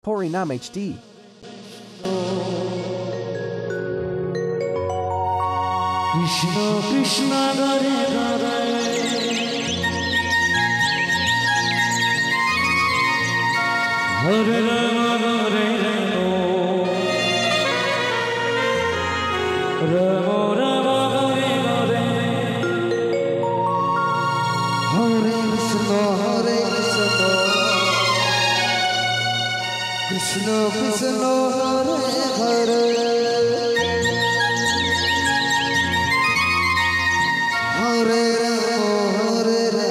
Porinam HD. Krishna Krishna Hare Hare Hare Rama Rama Rama Hare Hare Hare Krishna Krishna Hare Hare Hare Rama Rama Hare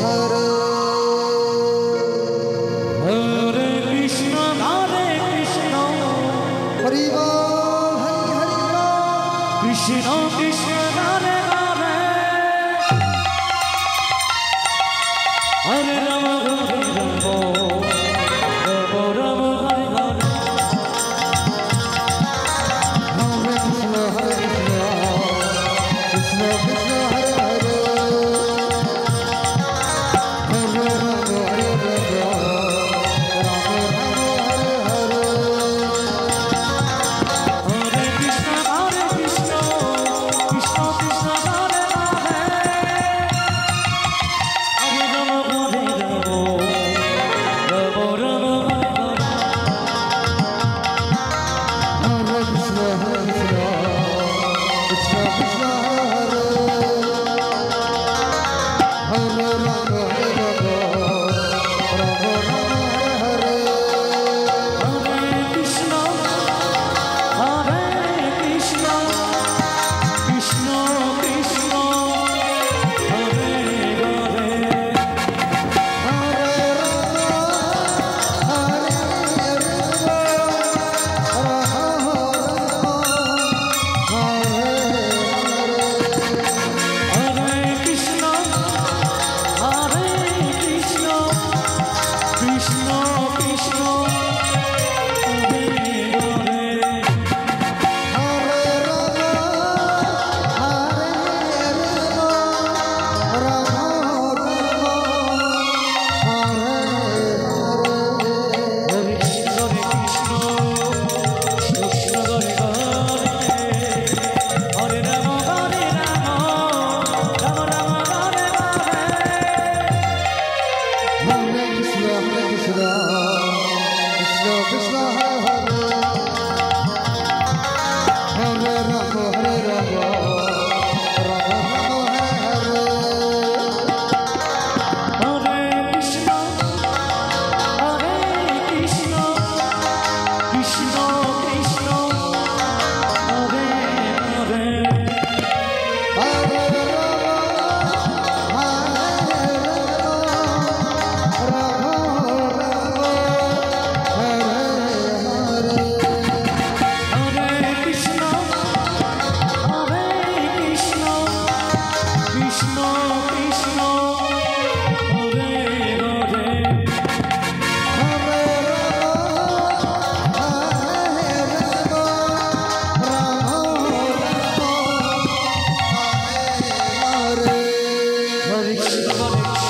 Hare Hare Krishna Hari Bol Hari Krishna Krishna Hare Hare Hare Rama Hare Rama Rama Rama Hare Hare Krishna Krishna Hare Hare Hare Rama Hare Rama Rama Rama Hare Hare Hare Krishna Krishna Krishna Hare Hare Hare Rama Hare Rama Rama Rama Hare Hare Hare Krishna Krishna Krishna Hare Hare Hare Rama Hare Rama Rama Rama Hare Hare Hare Krishna Krishna Krishna Hare Hare Hare Krishna Krishna Krishna Hare Hare Hare Krishna Krishna Hare Hare Hare Rama Rama Rama Hare Hare Krishna Krishna Krishna Hare Hare Hare Krishna Krishna Krishna Hare Hare Hare Krishna